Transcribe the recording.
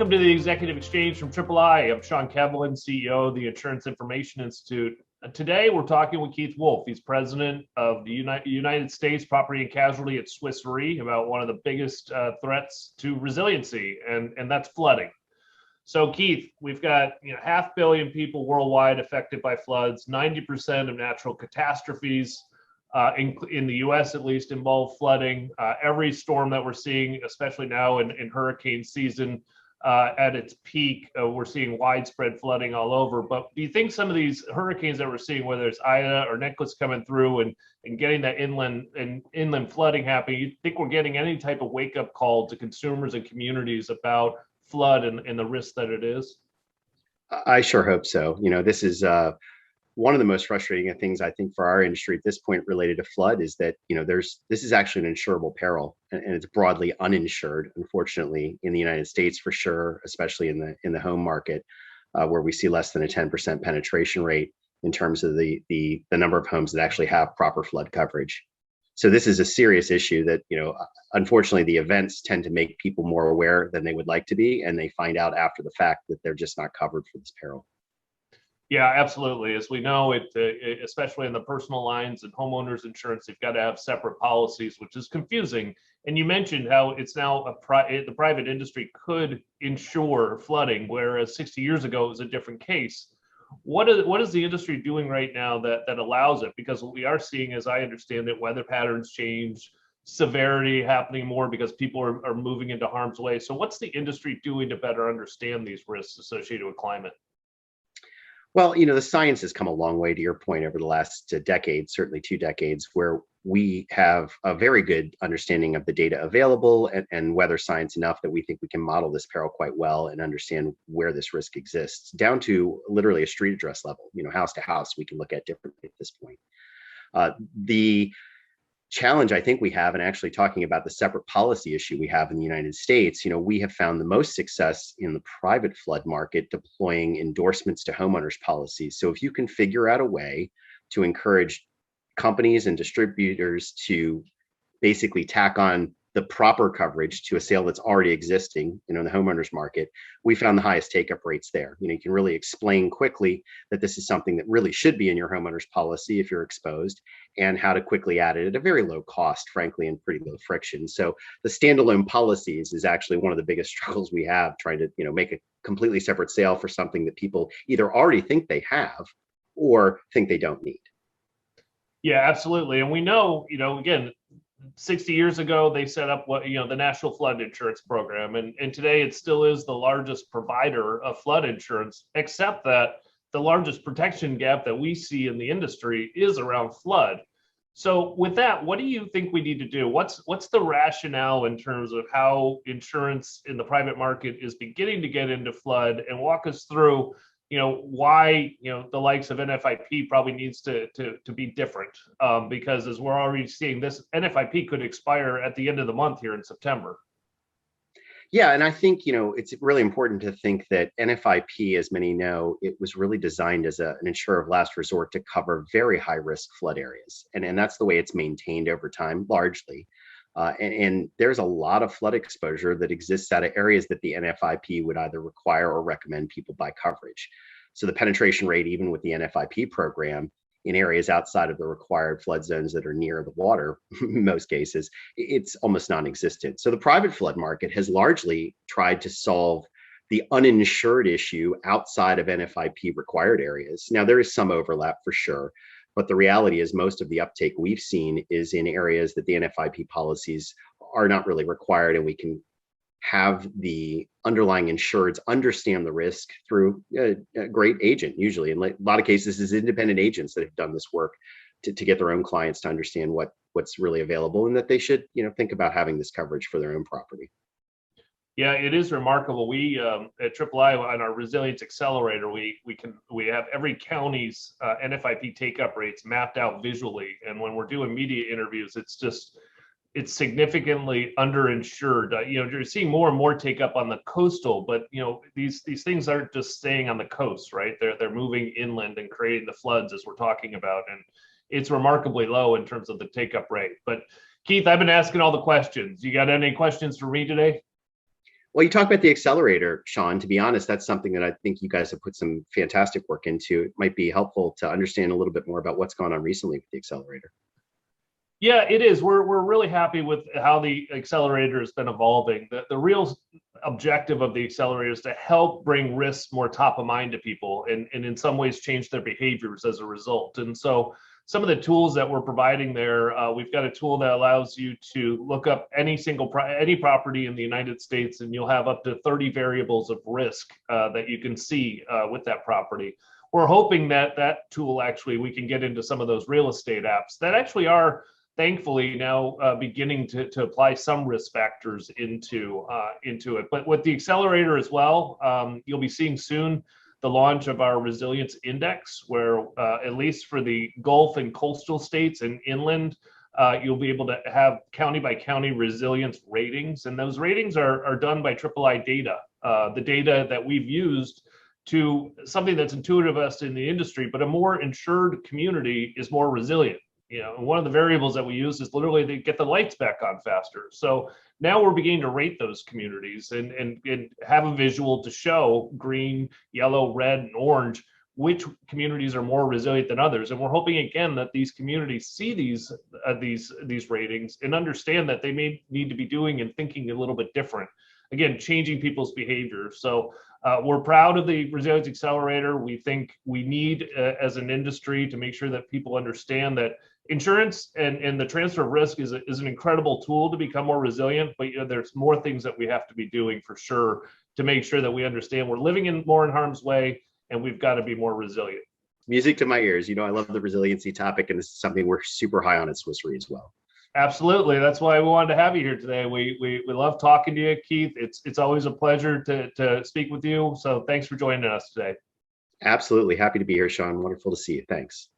Welcome to the Executive Exchange from III. I'm Sean Kevelighan, CEO of the Insurance Information Institute. Today, we're talking with Keith Wolfe. He's president of the United States Property and Casualty at Swiss Re about one of the biggest threats to resiliency, and that's flooding. So, Keith, we've got 500 million people worldwide affected by floods. 90% of natural catastrophes in the U.S. at least involve flooding. Every storm that we're seeing, especially now in hurricane season, at its peak, we're seeing widespread flooding all over. But do you think some of these hurricanes that we're seeing, whether it's Ida or Nicholas coming through and getting that inland flooding happening, you think we're getting any type of wake-up call to consumers and communities about flood and the risk that it is? I sure hope so. This is one of the most frustrating things I think for our industry at this point related to flood is that this is actually an insurable peril, and it's broadly uninsured, unfortunately, in the United States for sure, especially in the home market, where we see less than a 10% penetration rate in terms of the number of homes that actually have proper flood coverage. So this is a serious issue that unfortunately the events tend to make people more aware than they would like to be, and they find out after the fact that they're just not covered for this peril. Yeah, absolutely. As we know, especially in the personal lines and homeowners insurance, you've got to have separate policies, which is confusing. And you mentioned how it's now the private industry could insure flooding, whereas 60 years ago it was a different case. What is the industry doing right now that allows it? Because what we are seeing, as I understand it, weather patterns change, severity happening more because people are moving into harm's way. So what's the industry doing to better understand these risks associated with climate? Well, the science has come a long way, to your point, over the last decade, certainly 2 decades, where we have a very good understanding of the data available and weather science enough that we think we can model this peril quite well and understand where this risk exists, down to literally a street address level, house to house, we can look at differently at this point. The challenge I think we have, and actually talking about the separate policy issue we have in the United States, we have found the most success in the private flood market deploying endorsements to homeowners policies. So if you can figure out a way to encourage companies and distributors to basically tack on the proper coverage to a sale that's already existing, in the homeowners market, we found the highest take-up rates there. You can really explain quickly that this is something that really should be in your homeowners policy if you're exposed, and how to quickly add it at a very low cost, frankly, and pretty low friction. So the standalone policies is actually one of the biggest struggles we have, trying to make a completely separate sale for something that people either already think they have or think they don't need. Yeah, absolutely. And we know, again, 60 years ago, they set up the National Flood Insurance Program. And today it still is the largest provider of flood insurance, except that the largest protection gap that we see in the industry is around flood. So with that, what do you think we need to do? What's the rationale in terms of how insurance in the private market is beginning to get into flood, and walk us through why the likes of NFIP probably needs to be different, because as we're already seeing, this NFIP could expire at the end of the month here in September. Yeah, and I think it's really important to think that NFIP, as many know, it was really designed as an insurer of last resort to cover very high risk flood areas, and that's the way it's maintained over time largely. And there's a lot of flood exposure that exists out of areas that the NFIP would either require or recommend people buy coverage. So the penetration rate, even with the NFIP program, in areas outside of the required flood zones that are near the water, in most cases, it's almost non-existent. So the private flood market has largely tried to solve the uninsured issue outside of NFIP required areas. Now, there is some overlap for sure, but the reality is most of the uptake we've seen is in areas that the NFIP policies are not really required, and we can have the underlying insureds understand the risk through a great agent, usually. In a lot of cases, is independent agents that have done this work to get their own clients to understand what's really available, and that they should think about having this coverage for their own property. Yeah, it is remarkable. We at III on our Resilience Accelerator, we have every county's NFIP take-up rates mapped out visually, and when we're doing media interviews, it's significantly underinsured. You're seeing more and more take up on the coastal, but these things aren't just staying on the coast, right? They're moving inland and creating the floods as we're talking about, and it's remarkably low in terms of the take up rate. But Keith, I've been asking all the questions. You got any questions for me today? Well, you talk about the accelerator, Sean. To be honest, that's something that I think you guys have put some fantastic work into. It might be helpful to understand a little bit more about what's gone on recently with the accelerator. Yeah, it is. We're really happy with how the accelerator has been evolving. The real objective of the accelerator is to help bring risks more top of mind to people and in some ways change their behaviors as a result. And so some of the tools that we're providing there, we've got a tool that allows you to look up any any property in the United States, and you'll have up to 30 variables of risk that you can see with that property. We're hoping that that tool actually, we can get into some of those real estate apps that actually are thankfully now beginning to apply some risk factors into it. But with the accelerator as well, you'll be seeing soon the launch of our resilience index, where at least for the Gulf and coastal states and inland, you'll be able to have county by county resilience ratings. And those ratings are done by III data, the data that we've used to something that's intuitive to us in the industry, but a more insured community is more resilient. And one of the variables that we use is literally to get the lights back on faster. So now we're beginning to rate those communities and have a visual to show green, yellow, red, and orange, which communities are more resilient than others. And we're hoping again that these communities see these ratings and understand that they may need to be doing and thinking a little bit different. Again, changing people's behavior. So we're proud of the Resilience Accelerator. We think we need, as an industry, to make sure that people understand that insurance and the transfer of risk is an incredible tool to become more resilient, but there's more things that we have to be doing for sure to make sure that we understand we're living more in harm's way and we've got to be more resilient. Music to my ears. I love the resiliency topic, and this is something we're super high on at Swiss Re as well. Absolutely. That's why we wanted to have you here today. We love talking to you, Keith. It's always a pleasure to speak with you. So thanks for joining us today. Absolutely. Happy to be here, Sean. Wonderful to see you. Thanks.